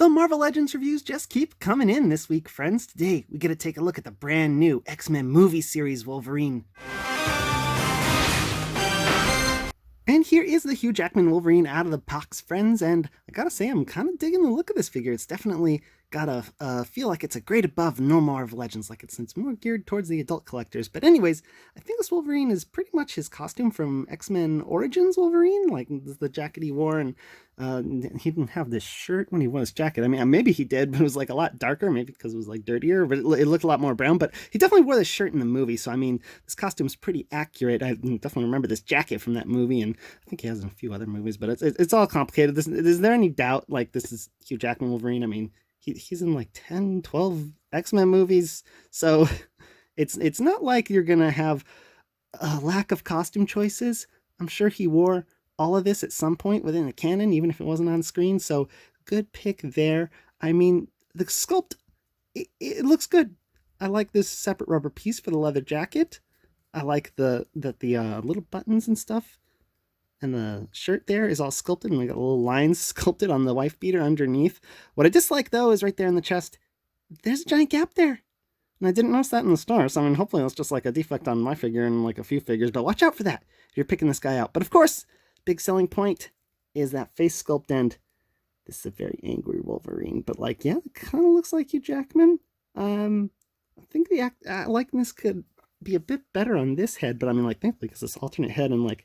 The Marvel Legends reviews just keep coming in this week, friends. Today, we get to take a look at the brand new X-Men movie series, Wolverine. And here is the Hugh Jackman Wolverine out of the box, friends, and I gotta say, I'm kind of digging the look of this figure. It's definitely got a feel like it's a grade above normal Marvel Legends, like it's more geared towards the adult collectors. But anyways, I think this Wolverine is pretty much his costume from X-Men Origins Wolverine, like the jacket he wore, and he didn't have this shirt when he wore his jacket. I mean, maybe he did, but it was like a lot darker, maybe because it was like dirtier, but it looked a lot more brown. But he definitely wore this shirt in the movie, so I mean, this costume's pretty accurate. I definitely remember this jacket from that movie, and I think he has in a few other movies, but it's all complicated. Is there any doubt, like, this is Hugh Jackman Wolverine? I mean, he's in like 10, 12 X-Men movies, so it's not like you're gonna have a lack of costume choices. I'm sure he wore all of this at some point within the canon, even if it wasn't on screen, so good pick there. I mean, the sculpt, it looks good. I like this separate rubber piece for the leather jacket. I like the little buttons and stuff. And the shirt there is all sculpted, and we got little lines sculpted on the wife beater underneath. What I dislike, though, is right there in the chest, there's a giant gap there. And I didn't notice that in the store, so I mean, hopefully that's just like a defect on my figure and like a few figures, but watch out for that if you're picking this guy out. But of course, big selling point is that face sculpt, and this is a very angry Wolverine, but like, yeah, it kind of looks like Hugh Jackman. I think the likeness could be a bit better on this head, but I mean, like, thankfully, because this alternate head, and like,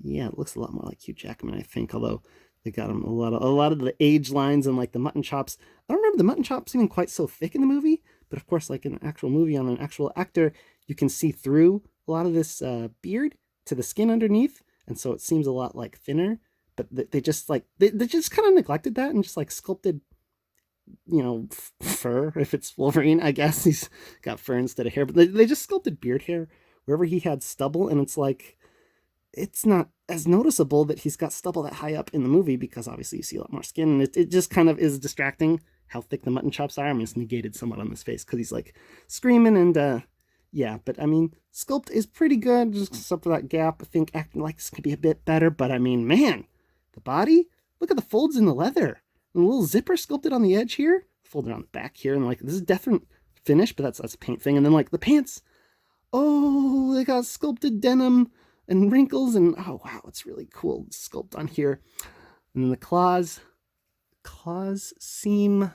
yeah, it looks a lot more like Hugh Jackman, I think, although they got him a lot of the age lines and like the mutton chops. I don't remember the mutton chops even quite so thick in the movie, but of course, like in an actual movie on an actual actor, you can see through a lot of this beard to the skin underneath, and so it seems a lot like thinner. But they just like they just kind of neglected that and just like sculpted, fur. If it's Wolverine, I guess he's got fur instead of hair, but they just sculpted beard hair wherever he had stubble, and it's like, it's not as noticeable that he's got stubble that high up in the movie, because obviously you see a lot more skin, and it just kind of is distracting how thick the mutton chops are. I mean, it's negated somewhat on his face because he's like screaming, and yeah, but I mean, sculpt is pretty good, just except for that gap. I think acting like this could be a bit better, but I mean, man, the body, look at the folds in the leather, and a little zipper sculpted on the edge here, folded on the back here, and like, this is different finish, but that's a paint thing. And then like the pants, oh, they got sculpted denim and wrinkles, and oh wow, it's really cool sculpt on here. And then the claws seem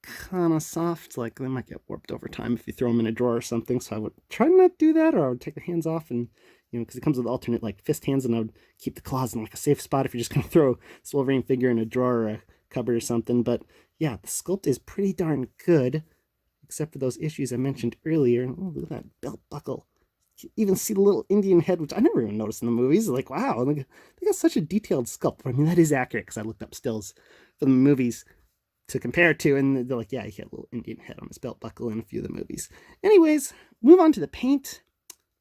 kind of soft, like they might get warped over time if you throw them in a drawer or something, so I would try to not do that, or I would take the hands off, and because it comes with alternate like fist hands, and I would keep the claws in like a safe spot if you're just going to throw this Wolverine figure in a drawer or a cupboard or something. But yeah, the sculpt is pretty darn good, except for those issues I mentioned earlier. Oh, look at that belt buckle. You even see the little Indian head, which I never even noticed in the movies. Like, wow, they got such a detailed sculpt. I mean, that is accurate, because I looked up stills from the movies to compare it to, and they're like, yeah, he had a little Indian head on his belt buckle in a few of the movies. Anyways, move on to the paint.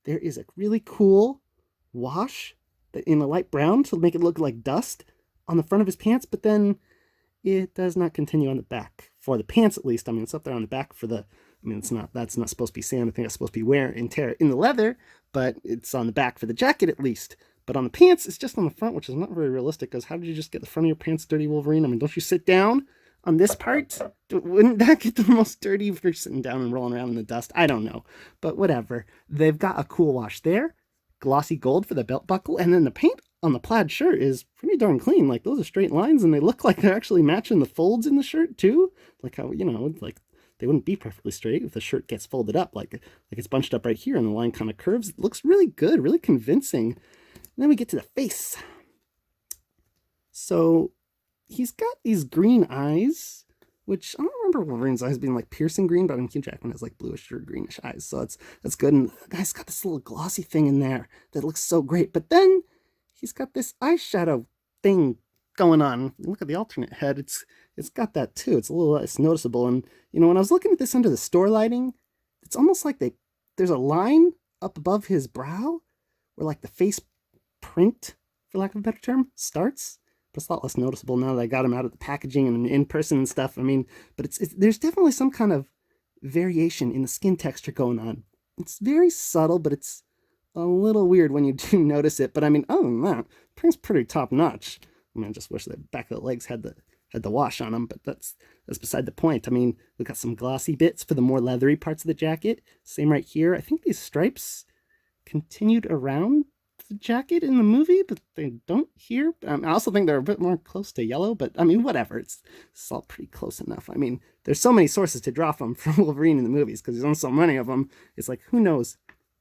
There is a really cool wash in a light brown to make it look like dust on the front of his pants, but then it does not continue on the back, for the pants at least. I mean, it's up there on the back for the, I mean, that's not supposed to be sand. I think it's supposed to be wear and tear in the leather, but it's on the back for the jacket at least. But on the pants, it's just on the front, which is not very realistic, because how did you just get the front of your pants dirty, Wolverine? I mean, don't you sit down on this part? Wouldn't that get the most dirty if you're sitting down and rolling around in the dust? I don't know, but whatever. They've got a cool wash there, glossy gold for the belt buckle, and then the paint on the plaid shirt is pretty darn clean. Like, those are straight lines, and they look like they're actually matching the folds in the shirt too. Like how, like they wouldn't be perfectly straight if the shirt gets folded up, like it's bunched up right here and the line kind of curves. It looks really good, really convincing. And then we get to the face. So he's got these green eyes, which I don't remember Wolverine's eyes being like piercing green, but I mean, Hugh Jackman has like bluish or greenish eyes, so that's good. And the guy's got this little glossy thing in there that looks so great. But then he's got this eyeshadow thing going on. Look at the alternate head. It's got that too. It's a little less noticeable. And when I was looking at this under the store lighting, it's almost like there's a line up above his brow where like the face print, for lack of a better term, starts. But it's a lot less noticeable now that I got him out of the packaging and in person and stuff. I mean, but there's definitely some kind of variation in the skin texture going on. It's very subtle, but it's a little weird when you do notice it. But I mean, other than that, print's pretty top notch. I mean, I just wish the back of the legs had the had the wash on them, but that's beside the point. I mean, we got some glossy bits for the more leathery parts of the jacket. Same right here. I think these stripes continued around the jacket in the movie, but they don't here. I also think they're a bit more close to yellow, but I mean, whatever. It's all pretty close enough. I mean, there's so many sources to draw from Wolverine in the movies because there's on so many of them. It's like, who knows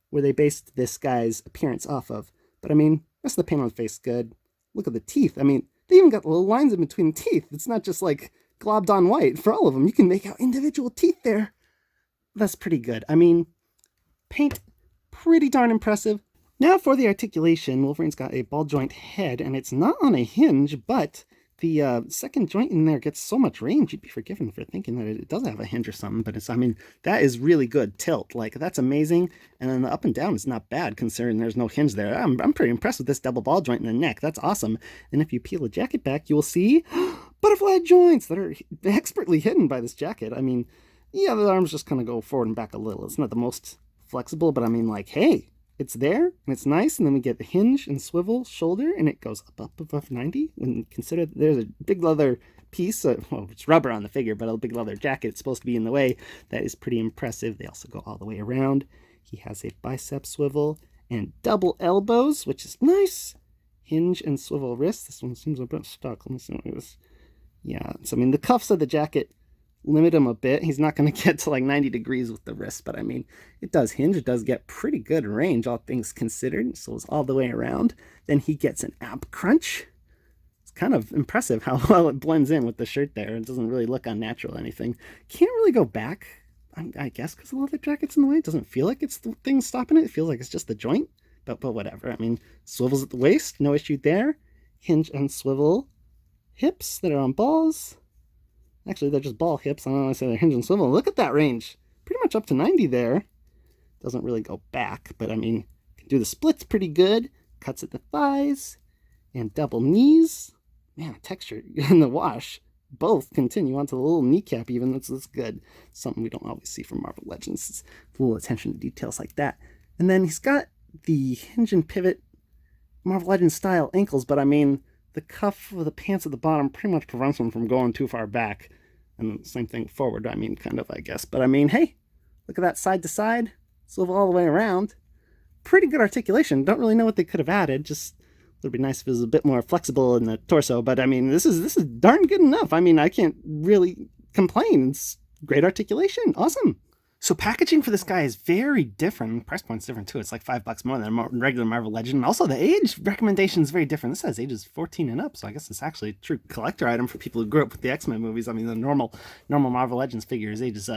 where they based this guy's appearance off of. But I mean, rest of the paint on the face is good. Look at the teeth. I mean, they even got little lines in between the teeth. It's not just like globbed on white for all of them. You can make out individual teeth there. That's pretty good. I mean, paint, pretty darn impressive. Now for the articulation, Wolverine's got a ball joint head, and it's not on a hinge, but the second joint in there gets so much range, you'd be forgiven for thinking that it does have a hinge or something, but it's, I mean, that is really good tilt. Like, that's amazing, and then the up and down is not bad, considering there's no hinge there. I'm pretty impressed with this double ball joint in the neck. That's awesome. And if you peel the jacket back, you will see butterfly joints that are expertly hidden by this jacket. I mean, yeah, the arms just kind of go forward and back a little. It's not the most flexible, but I mean, like, hey, it's there, and it's nice, and then we get the hinge and swivel shoulder, and it goes up above 90. When you consider there's a big leather piece, well, it's rubber on the figure, but a big leather jacket, it's supposed to be in the way. That is pretty impressive. They also go all the way around. He has a bicep swivel and double elbows, which is nice. Hinge and swivel wrist. This one seems a bit stuck. Let me see what it is. Yeah, so I mean, the cuffs of the jacket limit him a bit. He's not going to get to like 90 degrees with the wrist, but I mean, it does hinge. It does get pretty good range, all things considered. So it's all the way around. Then he gets an ab crunch. It's kind of impressive how well it blends in with the shirt there. It doesn't really look unnatural or anything. Can't really go back, I guess, because the leather jacket's in the way. It doesn't feel like it's the thing stopping it. It feels like it's just the joint, but whatever. I mean, swivels at the waist, no issue there. Hinge and swivel hips that are on balls. Actually, they're just ball hips. I don't want to say they're hinge and swivel. Look at that range. Pretty much up to 90 there. Doesn't really go back, but I mean, can do the splits pretty good. Cuts at the thighs and double knees. Man, texture in the wash. Both continue onto the little kneecap even. That's good. Something we don't always see from Marvel Legends. It's a little attention to details like that. And then he's got the hinge and pivot Marvel Legends style ankles, but I mean, the cuff of the pants at the bottom pretty much prevents them from going too far back. And same thing forward, I mean, kind of, I guess. But I mean, hey, look at that side to side, swivel all the way around. Pretty good articulation. Don't really know what they could have added. Just, it would be nice if it was a bit more flexible in the torso. But I mean, this is darn good enough. I mean, I can't really complain. It's great articulation. Awesome. So packaging for this guy is very different. Price point's different too. It's like $5 more than a regular Marvel Legend. And also the age recommendation is very different. This says ages 14 and up, so I guess it's actually a true collector item for people who grew up with the X-Men movies. I mean, the normal Marvel Legends figure is ages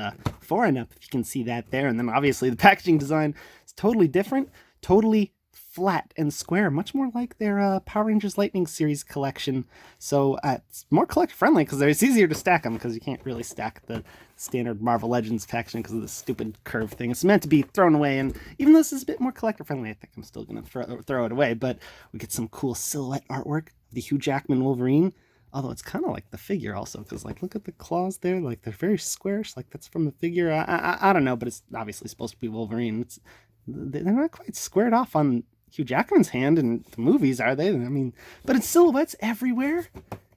4 and up, if you can see that there. And then obviously the packaging design is totally different, totally flat and square, much more like their Power Rangers Lightning series collection. So it's more collector friendly because it's easier to stack them, because you can't really stack the standard Marvel Legends packaging because of the stupid curve thing. It's meant to be thrown away, and even though this is a bit more collector friendly, I think I'm still gonna throw it away. But we get some cool silhouette artwork of the Hugh Jackman Wolverine, although it's kind of like the figure also, because like, look at the claws there, like they're very squarish, like that's from the figure. I don't know, but it's obviously supposed to be Wolverine. They're not quite squared off on Hugh Jackman's hand in the movies, are they? I mean, but it's silhouettes everywhere,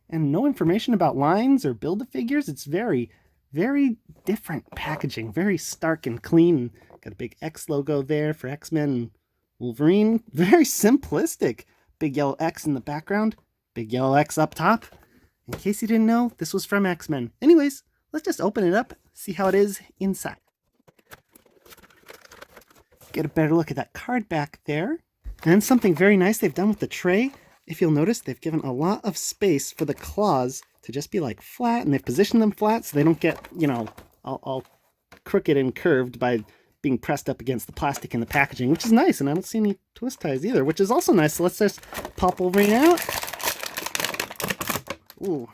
and no information about lines or Build-A-Figures. It's very, very different packaging, very stark and clean. Got a big X logo there for X-Men and Wolverine. Very simplistic. Big yellow X in the background, big yellow X up top. In case you didn't know, this was from X-Men. Anyways, let's just open it up, see how it is inside. Get a better look at that card back there. And then something very nice they've done with the tray. If you'll notice, they've given a lot of space for the claws to just be like flat, and they've positioned them flat so they don't get, you know, all crooked and curved by being pressed up against the plastic in the packaging, which is nice. And I don't see any twist ties either, which is also nice. So let's just pop Wolverine out. Ooh,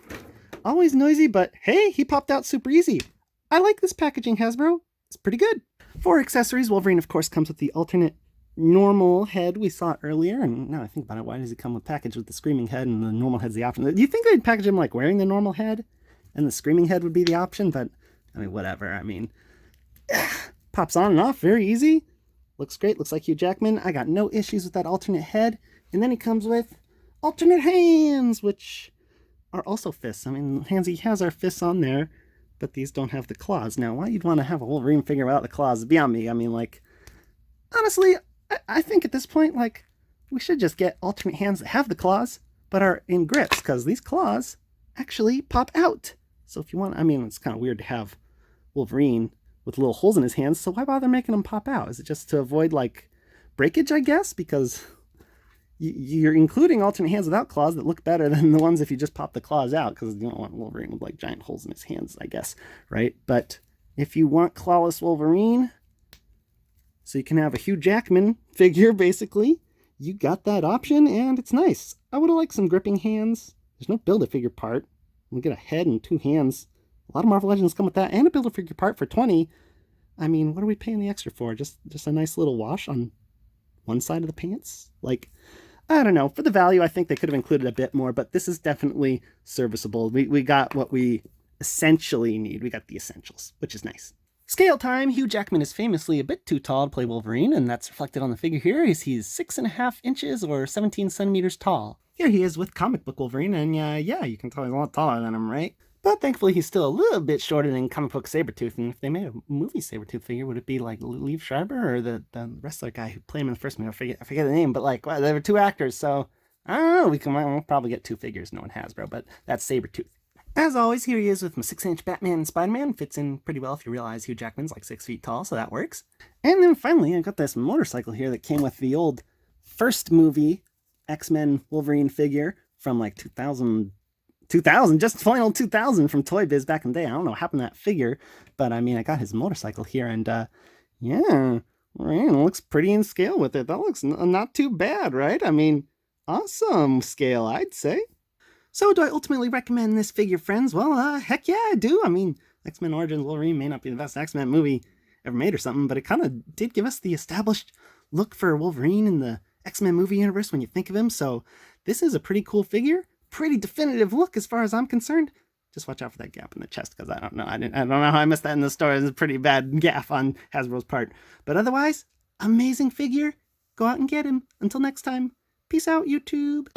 always noisy, but hey, he popped out super easy. I like this packaging, Hasbro. It's pretty good. For accessories, Wolverine, of course, comes with the alternate normal head we saw earlier. And now I think about it, why does he come with package with the screaming head and the normal head's the option? Do you think they'd package him like wearing the normal head and the screaming head would be the option? But I mean, whatever. I mean, pops on and off very easy. Looks great. Looks like Hugh Jackman. I got no issues with that alternate head. And then he comes with alternate hands, which are also fists. I mean, he has our fists on there, but these don't have the claws. Now, why you'd want to have a Wolverine figure without the claws is beyond me. I mean, like, honestly, I think at this point, like, we should just get alternate hands that have the claws, but are in grips, because these claws actually pop out. So if you want, I mean, it's kind of weird to have Wolverine with little holes in his hands, so why bother making them pop out? Is it just to avoid, like, breakage, I guess? Because you're including alternate hands without claws that look better than the ones if you just pop the claws out, because you don't want Wolverine with, like, giant holes in his hands, I guess, right? But if you want clawless Wolverine, so you can have a Hugh Jackman figure, basically, you got that option, and it's nice. I would have liked some gripping hands. There's no Build-A-Figure part. We get a head and 2 hands. A lot of Marvel Legends come with that, and a Build-A-Figure part for $20. I mean, what are we paying the extra for? Just a nice little wash on one side of the pants? Like, I don't know. For the value, I think they could have included a bit more, but this is definitely serviceable. We got what we essentially need. We got the essentials, which is nice. Scale time. Hugh Jackman is famously a bit too tall to play Wolverine, and that's reflected on the figure here. He's 6.5 inches or 17 centimeters tall. Here he is with comic book Wolverine, and yeah, you can tell he's a lot taller than him, right? But thankfully, he's still a little bit shorter than comic book Sabretooth, and if they made a movie Sabretooth figure, would it be like Liev Schreiber or the wrestler guy who played him in the first movie? I forget the name, but like, well, there were 2 actors, so I don't know, we'll probably get 2 figures, no one has, bro, but that's Sabretooth. As always, here he is with my 6-inch Batman and Spider-Man. Fits in pretty well if you realize Hugh Jackman's like 6 feet tall, so that works. And then finally, I got this motorcycle here that came with the old first movie X-Men Wolverine figure from like 2000, just final 2000 from Toy Biz back in the day. I don't know what happened to that figure, but I mean, I got his motorcycle here, and yeah, it looks pretty in scale with it. That looks not too bad, right? I mean, awesome scale, I'd say. So do I ultimately recommend this figure, friends? Well, heck yeah, I do. I mean, X-Men Origins Wolverine may not be the best X-Men movie ever made or something, but it kind of did give us the established look for Wolverine in the X-Men movie universe when you think of him. So this is a pretty cool figure, pretty definitive look as far as I'm concerned. Just watch out for that gap in the chest, because I don't know how I missed that in the story. It's a pretty bad gaff on Hasbro's part. But otherwise, amazing figure. Go out and get him. Until next time, peace out, YouTube.